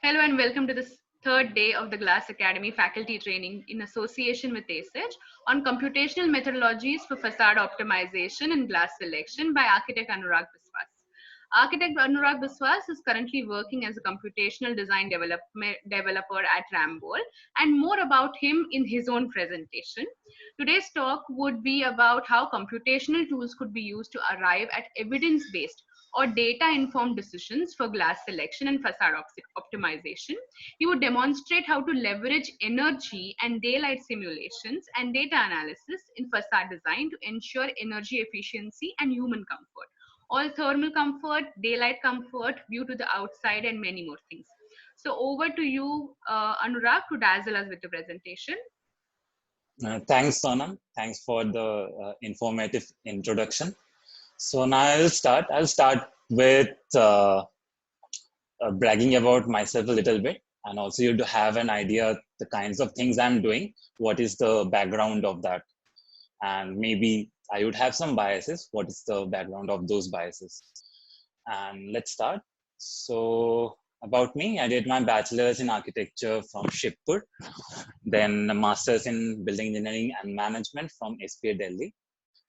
Hello and welcome to this third day of the Glass Academy faculty training in association with ASIC on computational methodologies for facade optimization and glass selection by architect Anurag Biswas. Architect Anurag Biswas is currently working as a computational design developer at Rambol, and more about him in his own presentation. Today's talk would be about how computational tools could be used to arrive at evidence-based or data-informed decisions for glass selection and facade optimization. He would demonstrate how to leverage energy and daylight simulations and data analysis in facade design to ensure energy efficiency and human comfort. All thermal comfort, daylight comfort, view to the outside, and many more things. So over to you, Anurag, to dazzle us with the presentation. Thanks, Sonam. Thanks for the informative introduction. So now I'll start with bragging about myself a little bit, and also you to have an idea the kinds of things I'm doing, what is the background of that, and maybe I would have some biases. What is the background of those biases? And let's start. So about me, I did my bachelor's in architecture from Shibpur, then a master's in building engineering and management from SPA Delhi.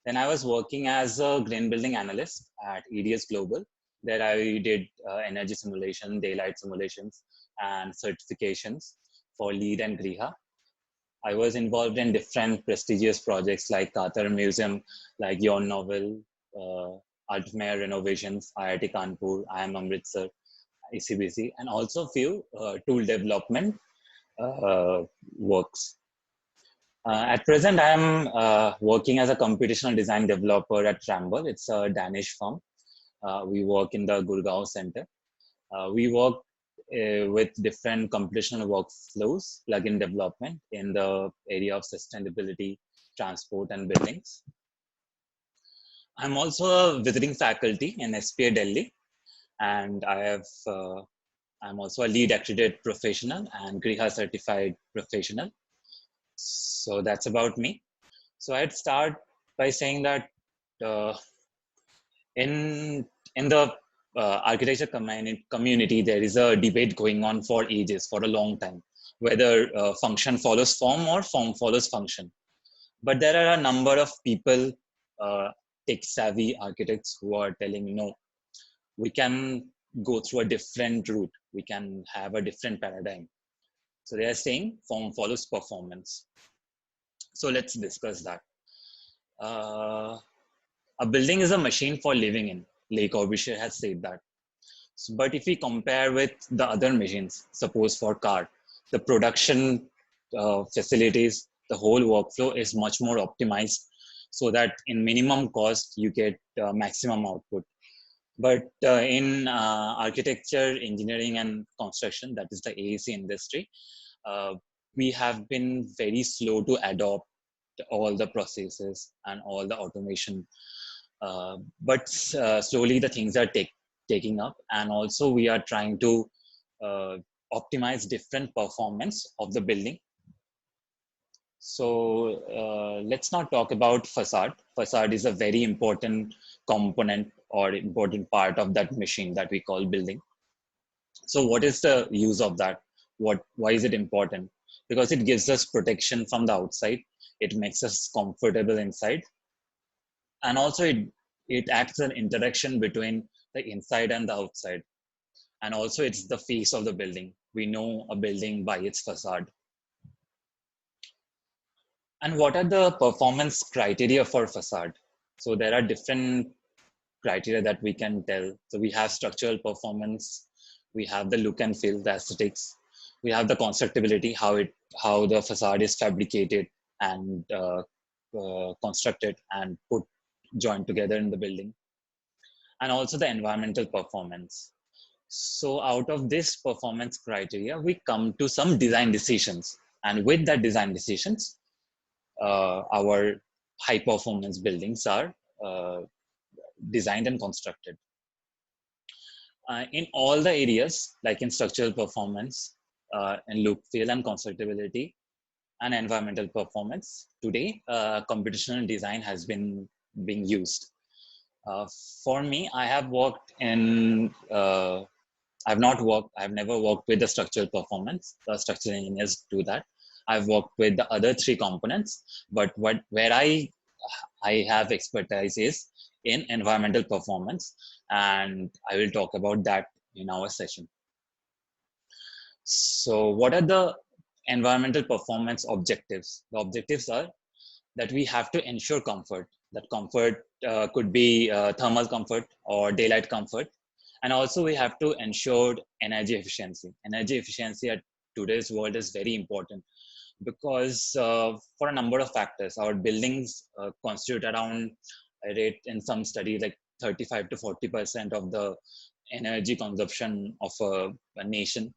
Then I was working as a green building analyst at EDS Global. There I did energy simulation, daylight simulations, and certifications for LEED and GRIHA. I was involved in different prestigious projects like Qatar Museum, like Your Novel, Altmere Renovations, IIT Kanpur, IIM Amritsar, ECBC, and also few tool development works. At present, I am working as a computational design developer at Rambol. It's a Danish firm. We work in the Gurgaon center. We work with different computational workflows, plugin development in the area of sustainability, transport, and buildings. I'm also a visiting faculty in SPA Delhi, and I'm also a LEED accredited professional and GRIHA certified professional. So that's about me. So I'd start by saying that uh, in the architecture community, there is a debate going on for ages, for a long time, whether function follows form or form follows function. But there are a number of people, tech-savvy architects, who are telling, no, we can go through a different route. We can have a different paradigm. So they are saying form follows performance. So let's discuss that. A building is a machine for living in. Le Corbusier has said that. So, but if we compare with the other machines, suppose for car, the production facilities, the whole workflow is much more optimized so that in minimum cost, you get maximum output. But in architecture, engineering, and construction, that is the AEC industry, we have been very slow to adopt all the processes and all the automation. But slowly the things are taking up, and also we are trying to optimize different performance of the building. So let's not talk about facade. Facade is a very important component or important part of that machine that we call building. So what is the use of that? Why is it important? Because it gives us protection from the outside. It makes us comfortable inside. And also it acts as an interaction between the inside and the outside. And also it's the face of the building. We know a building by its facade. And what are the performance criteria for facade? So there are different criteria that we can tell. So we have structural performance, we have the look and feel, the aesthetics, we have the constructability, how the facade is fabricated and constructed and put joined together in the building, and also the environmental performance. So out of this performance criteria, we come to some design decisions, and with that design decisions, our high performance buildings are designed and constructed. In all the areas, like in structural performance, in look, feel, and constructability, and environmental performance, today computational design has been being used. For me, I have worked in I've never worked with the structural performance. The structural engineers do that. I've worked with the other three components, but where I have expertise is in environmental performance, and I will talk about that in our session. So, what are the environmental performance objectives? The objectives are that we have to ensure comfort. That comfort could be thermal comfort or daylight comfort. And also we have to ensure energy efficiency. Energy efficiency at today's world is very important because for a number of factors, our buildings constitute around a rate in some study like 35 to 40% of the energy consumption of a nation.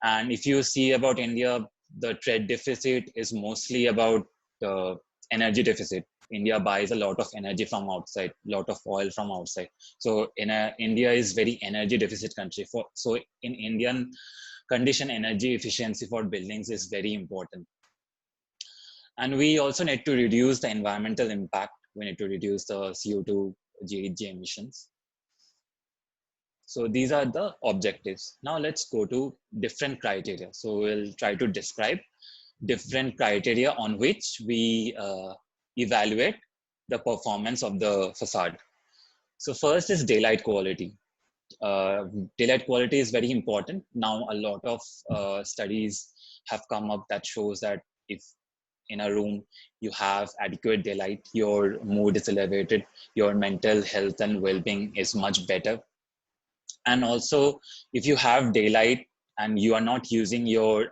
And if you see about India, the trade deficit is mostly about energy deficit. India buys a lot of energy from outside, lot of oil from outside. So India is very energy deficit country. So in Indian condition, energy efficiency for buildings is very important. And we also need to reduce the environmental impact. We need to reduce the CO2 GHG emissions. So these are the objectives. Now let's go to different criteria. So we'll try to describe different criteria on which we evaluate the performance of the facade. So first is daylight quality. Daylight quality is very important. Now a lot of studies have come up that shows that if in a room you have adequate daylight, your mood is elevated, your mental health and well-being is much better. And also if you have daylight and you are not using your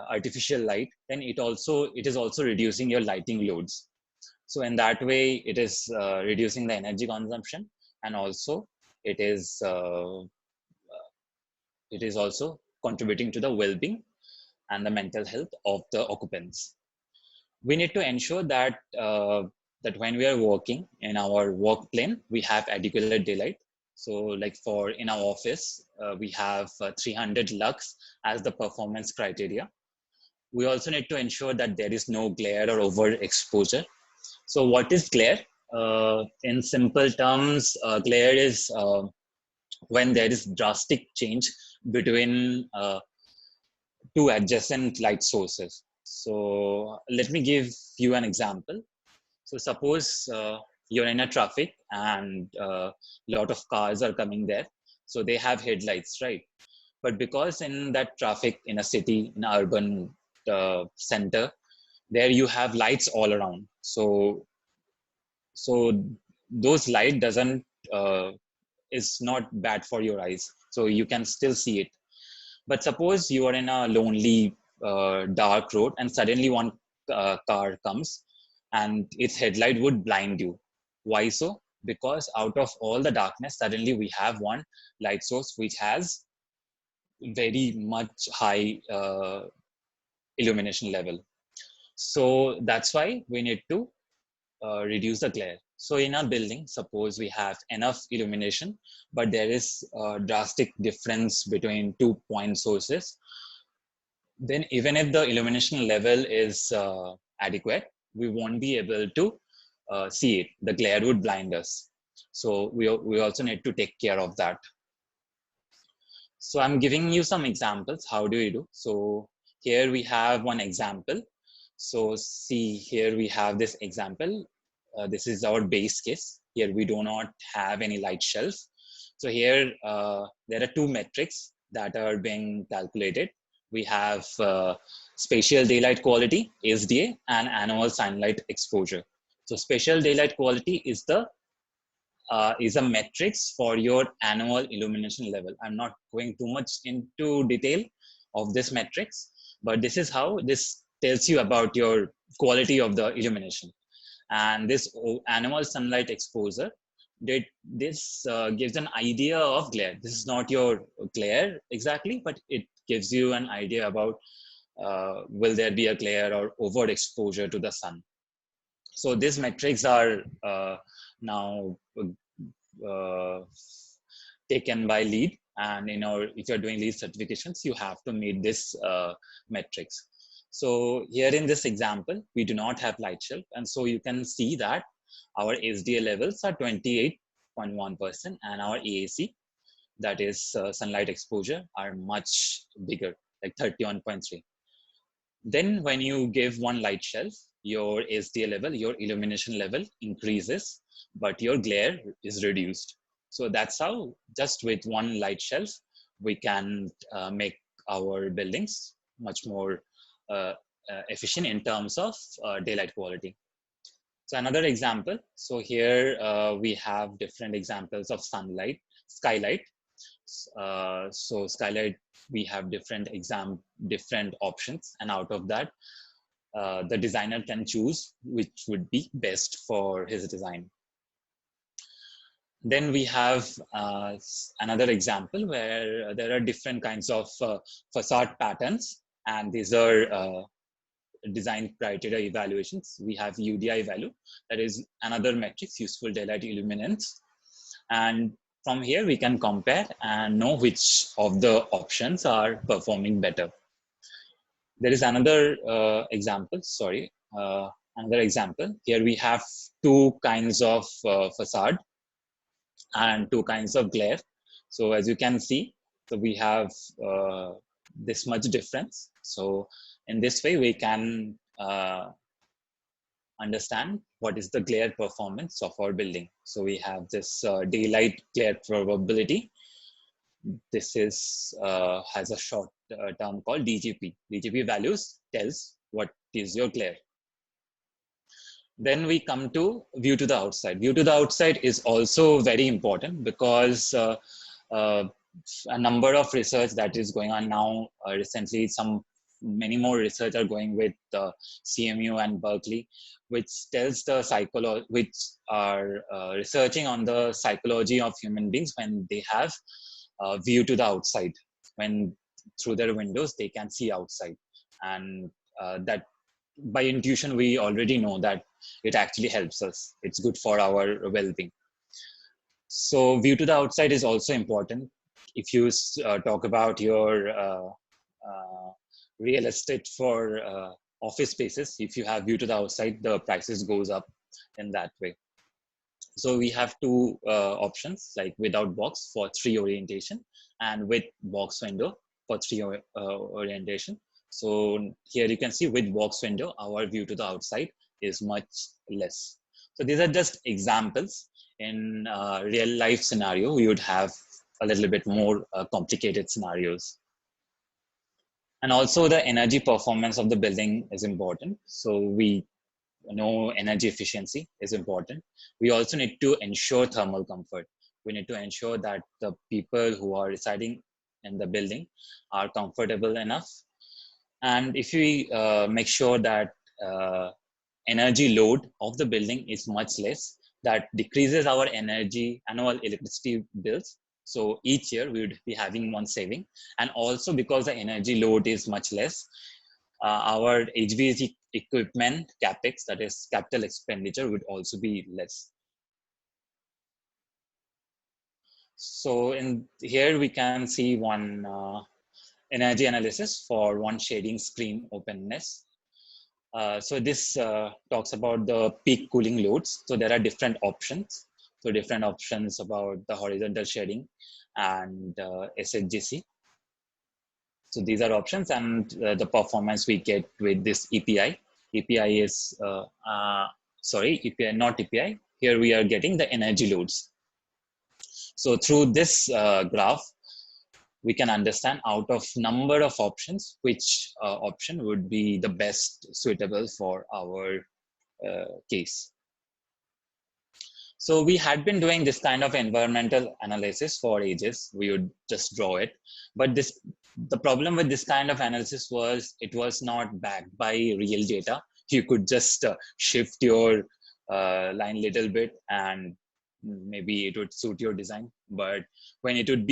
artificial light, then it is also reducing your lighting loads. So in that way it is reducing the energy consumption, and also it is also contributing to the well-being and the mental health of the occupants. We need to ensure that that when we are working in our work plane, we have adequate daylight. So like for in our office, we have 300 lux as the performance criteria. We also need to ensure that there is no glare or overexposure. So what is glare? In simple terms, glare is when there is drastic change between two adjacent light sources. So let me give you an example. So suppose you're in a traffic and a lot of cars are coming there. So they have headlights, right? But because in that traffic in a city, in an urban center, there you have lights all around. So those light doesn't is not bad for your eyes. So you can still see it. But suppose you are in a lonely, dark road and suddenly one car comes and its headlight would blind you. Why so? Because out of all the darkness, suddenly we have one light source which has very much high illumination level. So that's why we need to reduce the glare. So in a building, suppose we have enough illumination, but there is a drastic difference between 2 point sources, then even if the illumination level is adequate, we won't be able to see it. The glare would blind us. So we also need to take care of that. So I'm giving you some examples. How do we do? So here we have one example. So see here we have this example. This is our base case. Here we do not have any light shelf. So here there are two metrics that are being calculated. We have spatial daylight quality, SDA, and annual sunlight exposure. So spatial daylight quality is a metrics for your annual illumination level. I'm not going too much into detail of this metrics, but this is how this tells you about your quality of the illumination. And this annual sunlight exposure, this gives an idea of glare. This is not your glare exactly, but it gives you an idea about will there be a glare or overexposure to the sun. So these metrics are now taken by LEED, and if you're doing LEED certifications, you have to meet this metrics. So here in this example, we do not have light shelf, and so you can see that our SDA levels are 28.1% and our AAC, that is sunlight exposure, are much bigger, like 31.3. Then when you give one light shelf, your SDA level, your illumination level increases, but your glare is reduced. So that's how, just with one light shelf, we can make our buildings much more uh, efficient in terms of daylight quality. So another example, so here we have different examples of sunlight, skylight. So skylight, we have different options, and out of that, the designer can choose which would be best for his design. Then we have another example where there are different kinds of facade patterns, and these are design criteria evaluations. We have UDI value, that is another metrics, useful daylight illuminance. And from here, we can compare and know which of the options are performing better. There is another example, another example. Here we have two kinds of facade and two kinds of glare. So as you can see, so we have this much difference. So in this way, we can understand what is the glare performance of our building. So we have this daylight glare probability. This is has a short term called DGP. DGP values tells what is your glare. Then we come to view to the outside. View to the outside is also very important because uh, a number of research that is going on now recently, many more research are going with CMU and Berkeley, which tells the which are researching on the psychology of human beings when they have view to the outside. When through their windows they can see outside, and that by intuition we already know that it actually helps us. It's good for our well-being. So view to the outside is also important. If you talk about your real estate for office spaces, if you have view to the outside, the prices goes up in that way. So we have two options, like without box for 3 orientation and with box window for 3 orientation. So here you can see with box window, our view to the outside is much less. So these are just examples. In real life scenario, we would have a little bit more complicated scenarios. And also the energy performance of the building is important. So we know energy efficiency is important. We also need to ensure thermal comfort. We need to ensure that the people who are residing in the building are comfortable enough. And if we make sure that energy load of the building is much less, that decreases our annual electricity bills. So each year we would be having one saving. And also because the energy load is much less, our HVAC equipment capex, that is capital expenditure, would also be less. So in here we can see one energy analysis for one shading screen openness. So this talks about the peak cooling loads. So there are different options. So different options about the horizontal shading and SHGC. So these are options, and the performance we get with this EPI. EPI is, EPI, not EPI. Here we are getting the energy loads. So through this graph, we can understand out of number of options, which option would be the best suitable for our case. So we had been doing this kind of environmental analysis for ages. We would just draw it. But the problem with this kind of analysis was it was not backed by real data. You could just shift your line little bit and maybe it would suit your design. But when it would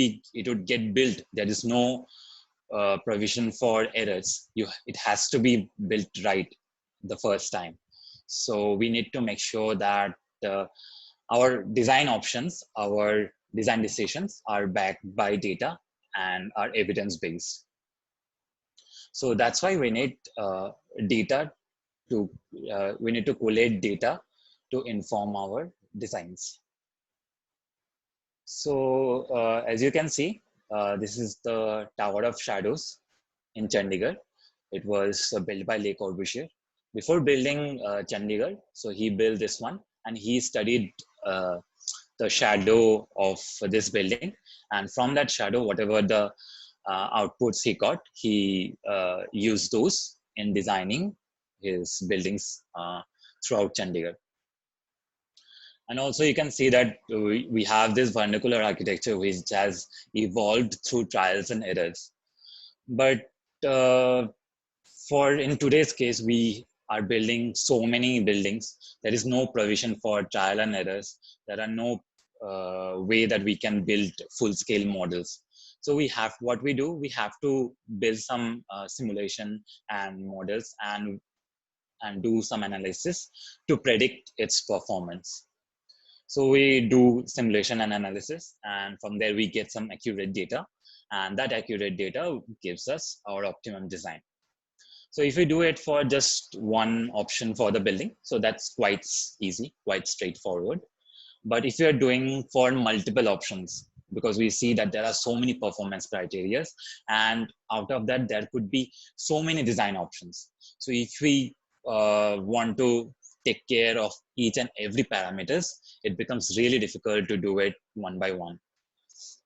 get built, there is no provision for errors. It has to be built right the first time. So we need to make sure that our design options, our design decisions are backed by data and are evidence-based. So that's why we need data we need to collate data to inform our designs. So as you can see, this is the Tower of Shadows in Chandigarh. It was built by Le Corbusier. Before building Chandigarh, so he built this one, and he studied uh, the shadow of this building, and from that shadow, whatever the outputs he got, he used those in designing his buildings throughout Chandigarh. And also you can see that we have this vernacular architecture which has evolved through trials and errors. But uh, for in today's case, we are building so many buildings. There is no provision for trial and errors. There are no way that we can build full scale models. So we have what we do. We have to build some simulation and models and do some analysis to predict its performance. So we do simulation and analysis, and from there we get some accurate data, and that accurate data gives us our optimum design. So if we do it for just one option for the building, so that's quite easy, quite straightforward. But if you're doing for multiple options, because we see that there are so many performance criteria, and out of that, there could be so many design options. So if we want to take care of each and every parameters, it becomes really difficult to do it one by one.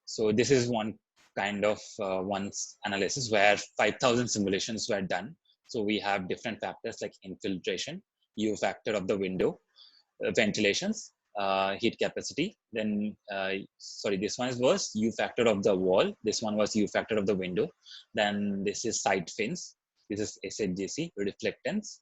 So this is one kind of one's analysis where 5,000 simulations were done. So we have different factors like infiltration, U factor of the window, ventilations, heat capacity. Then, sorry, this one was U factor of the wall. This one was U factor of the window. Then this is side fins. This is SHGC, reflectance,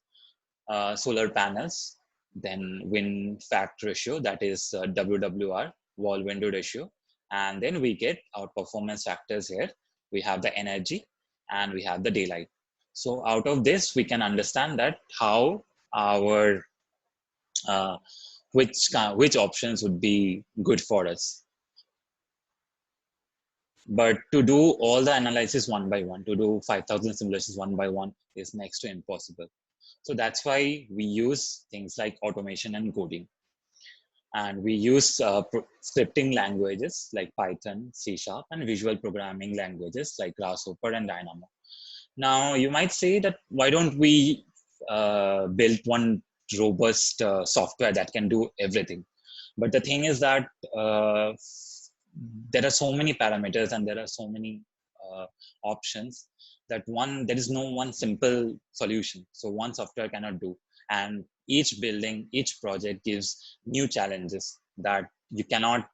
solar panels, then wind fact ratio, that is WWR, wall window ratio. And then we get our performance factors here. We have the energy and we have the daylight. So out of this, we can understand that how our uh, which options would be good for us. But to do all the analysis one by one, to do 5,000 simulations one by one is next to impossible. So that's why we use things like automation and coding. And we use scripting languages like Python, C Sharp, and visual programming languages like Grasshopper and Dynamo. Now, you might say that why don't we build one robust software that can do everything? But the thing is that there are so many parameters and there are so many options that there is no one simple solution. So one software cannot do. And each building, each project gives new challenges that you cannot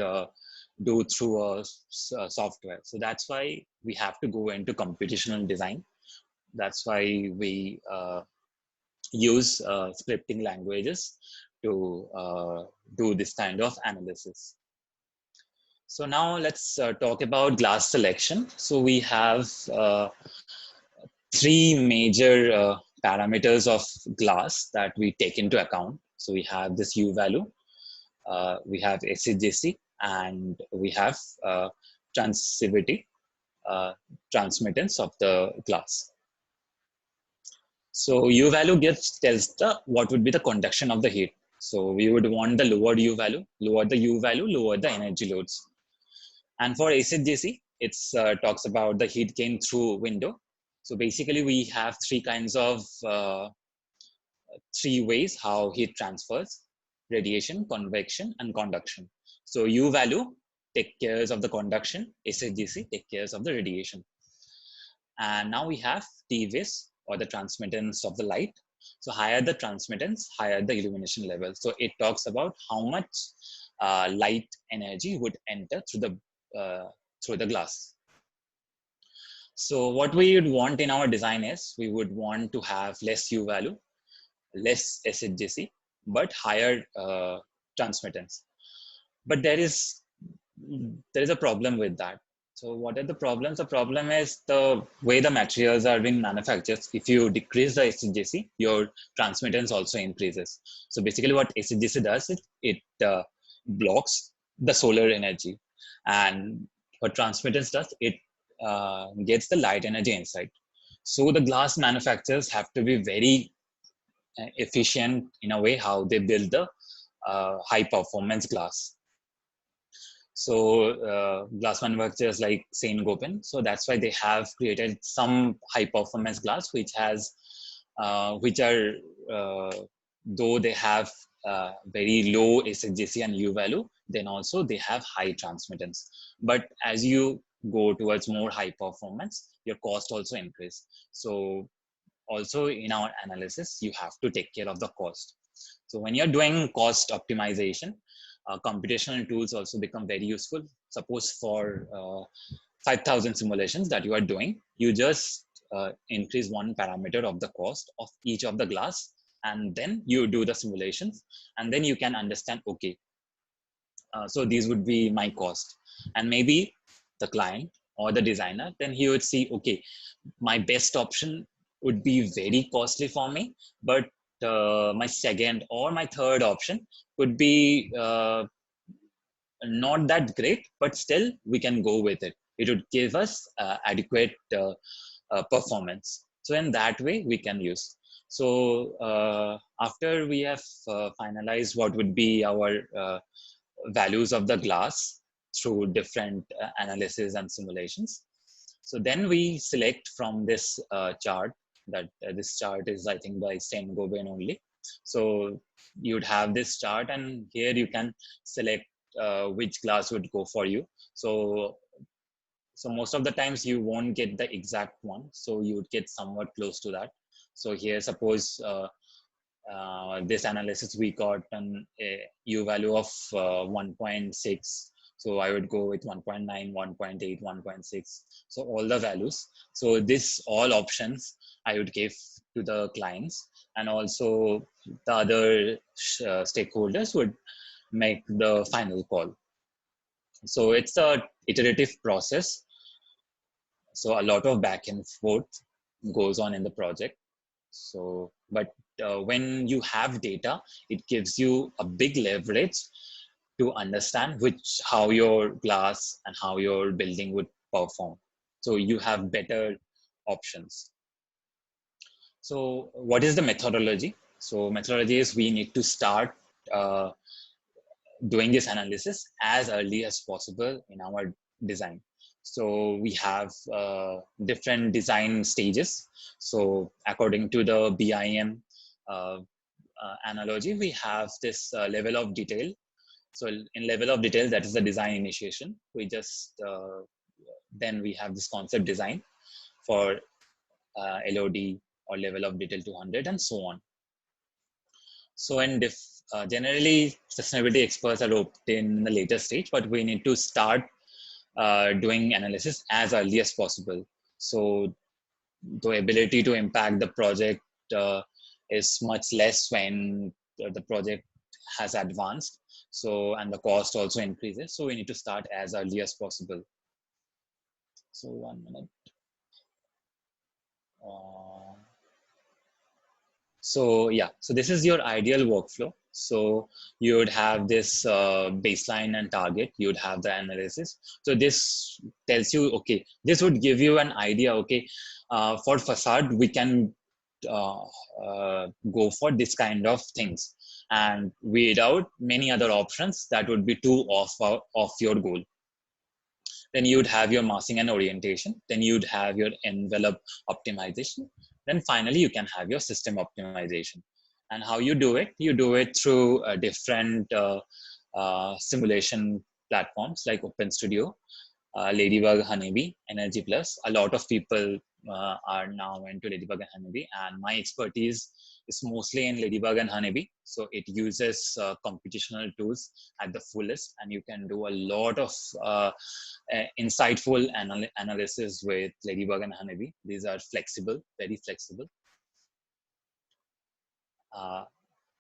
uh, do through a software. So that's why we have to go into computational design. That's why we use scripting languages to do this kind of analysis. So now let's talk about glass selection. So we have three major parameters of glass that we take into account. So we have this U value, we have SHGC, and we have transmissivity, transmittance of the glass. So U value tells what would be the conduction of the heat. So we would want the lower U value, lower the U value, lower the energy loads. And for SHGC, it talks about the heat gain through window. So basically, we have three ways how heat transfers: radiation, convection, and conduction. So U value take cares of the conduction, SHGC take cares of the radiation. And now we have TVIS, or the transmittance of the light. So higher the transmittance, higher the illumination level. So it talks about how much light energy would enter through the glass. So what we would want in our design is we would want to have less U value, less SHGC, but higher transmittance. But there is a problem with that. So what are the problems? The problem is the way the materials are being manufactured. If you decrease the SHGC, your transmittance also increases. So basically what SHGC does is it blocks the solar energy, and what transmittance does, it gets the light energy inside. So the glass manufacturers have to be very efficient in a way how they build the high performance glass. So glass manufacturers like Saint Gobain, so that's why they have created some high performance glass which are though they have very low SHGC and U value, then also they have high transmittance. But as you go towards more high performance, your cost also increase. So also in our analysis, you have to take care of the cost. So when you're doing cost optimization, computational tools also become very useful. Suppose for 5,000 simulations that you are doing, you just increase one parameter of the cost of each of the glass, and then you do the simulations, and then you can understand, okay, so these would be my cost. And maybe the client or the designer, then he would see, okay, my best option would be very costly for me, but my second or my third option could be not that great, but still we can go with it. It would give us adequate performance. So in that way, we can use. So after we have finalized what would be our values of the glass through different analysis and simulations, so then we select from this chart that this chart is, I think, by Saint Gobain only. So you'd have this chart, and here you can select which glass would go for you. So most of the times you won't get the exact one, so you would get somewhat close to that. So here, suppose this analysis we got an a U value of 1.6. So I would go with 1.9, 1.8, 1.6. So all the values. So this all options I would give to the clients, and also the other stakeholders would make the final call. So it's a iterative process. So a lot of back and forth goes on in the project. So, but when you have data, it gives you a big leverage to understand how your glass and how your building would perform. So you have better options. So what is the methodology? So methodology is we need to start uh, doing this analysis as early as possible in our design. So we have different design stages. So according to the BIM analogy, we have this level of detail. So in level of detail, that is the design initiation. We just then we have this concept design for LOD or level of detail 200 and so on. So generally, sustainability experts are obtained in the later stage, but we need to start doing analysis as early as possible. So the ability to impact the project is much less when the project has advanced. So, and the cost also increases. So we need to start as early as possible. So 1 minute. Uh, So yeah, so this is your ideal workflow. So you would have this baseline and target. You would have the analysis. So this tells you, okay, this would give you an idea. Okay, for facade we can uh, go for this kind of things, and weed out many other options that would be too off your goal. Then you'd have your massing and orientation. Then you'd have your envelope optimization. Then finally, you can have your system optimization. And how you do it? You do it through different simulation platforms like OpenStudio, Ladybug, Honeybee, Energy Plus. A lot of people are now into Ladybug and Honeybee, and my expertise is mostly in Ladybug and Honeybee. So it uses computational tools at the fullest, and you can do a lot of insightful analysis with Ladybug and Honeybee. These are flexible, very flexible. Uh,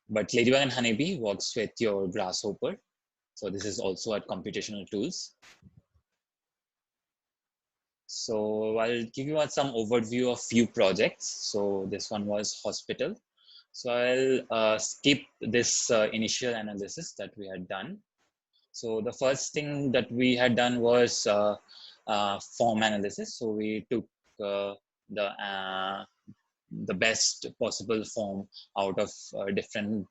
but Ladybug and Honeybee works with your Grasshopper. So this is also at computational tools. So I'll give you some overview of few projects. So this one was hospital. So I'll skip this initial analysis that we had done. So the first thing that we had done was form analysis. So we took the best possible form out of different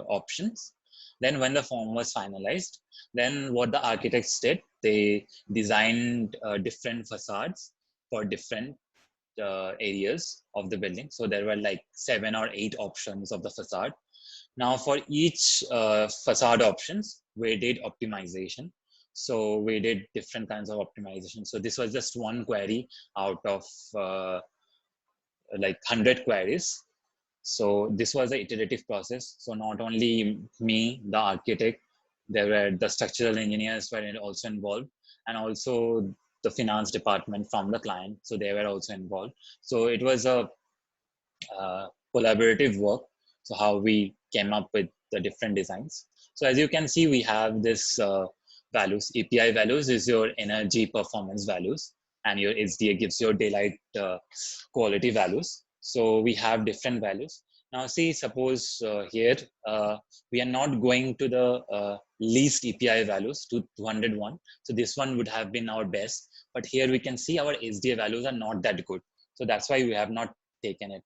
options. Then when the form was finalized, then what the architects did, they designed different facades for different areas of the building. So there were like 7 or 8 options of the facade. Now for each facade options, we did optimization. So we did different kinds of optimization. So this was just one query out of like 100 queries. So this was an iterative process. So not only me, the architect, there were the structural engineers were also involved, and also the finance department from the client. So they were also involved. So it was a collaborative work. So how we came up with the different designs. So as you can see, we have this values. API values is your energy performance values, and your SDA gives your daylight quality values. So we have different values. Now see, suppose here we are not going to the least API values to 201. So this one would have been our best, but here we can see our SDA values are not that good. So that's why we have not taken it.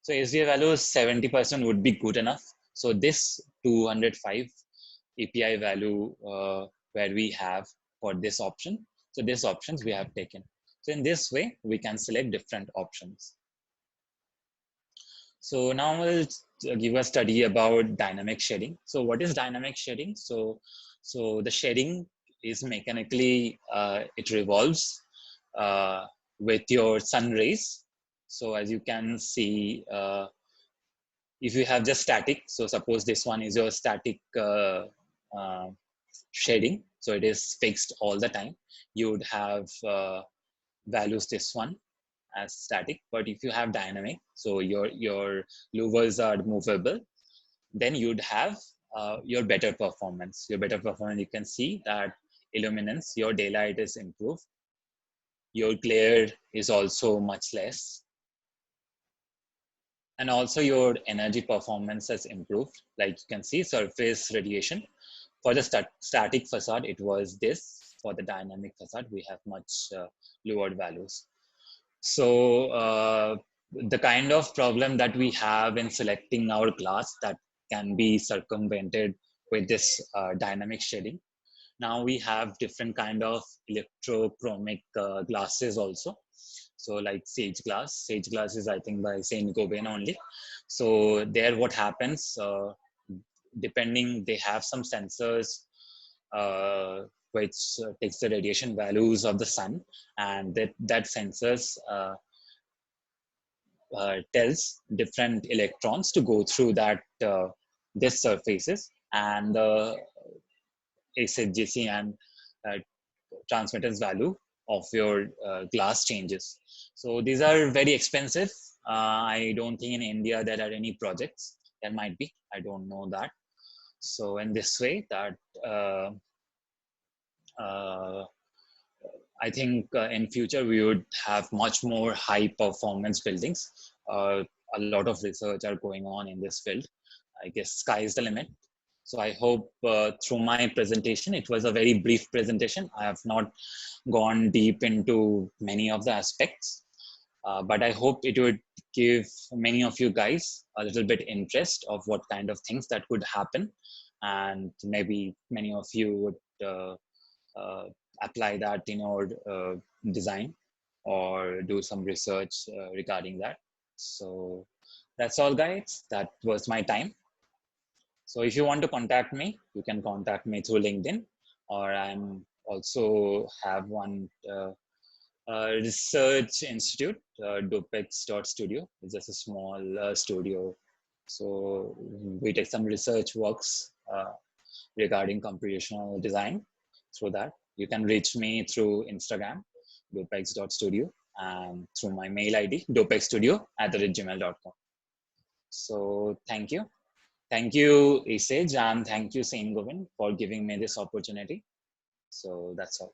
So SDA value 70% would be good enough. So this 205 API value where we have for this option. So these options we have taken. So in this way, we can select different options. So now we'll give a study about dynamic shading. So what is dynamic shading? So the shading is mechanically, it revolves with your sun rays. So as you can see, if you have just static, so suppose this one is your static uh, shading, so it is fixed all the time, you would have values this one as static. But if you have dynamic, so your louvers are movable, then you'd have your better performance. Your better performance, you can see that illuminance, your daylight is improved, your glare is also much less, and also your energy performance has improved. Like you can see surface radiation for the static facade, it was this. For the dynamic facade, we have much lowered values. So the kind of problem that we have in selecting our glass, that can be circumvented with this dynamic shading. Now we have different kind of electrochromic glasses also. So like Sage glass is I think by Saint Gobain only. So there what happens, depending, they have some sensors uh, which takes the radiation values of the sun, and that sensors tells different electrons to go through that this surfaces, and the ACJC and uh, transmittance value of your glass changes. So these are very expensive. I don't think in India there are any projects. There might be, I don't know that. So in this way, that uh, uh, I think in future we would have much more high performance buildings. A lot of research are going on in this field. I guess sky is the limit. So I hope through my presentation, it was a very brief presentation. I have not gone deep into many of the aspects, but I hope it would give many of you guys a little bit interest of what kind of things that could happen, and maybe many of you would uh, apply that in your design or do some research regarding that. So that's all, guys. That was my time. So if you want to contact me, you can contact me through LinkedIn, or I'm also have one research institute, dopex.studio. It's just a small studio. So we take some research works regarding computational design through that. You can reach me through Instagram, dopex.studio, and through my mail ID, dopexstudio@gmail.com. So thank you. Thank you, Isage, and thank you, Saint Govind, for giving me this opportunity. So that's all.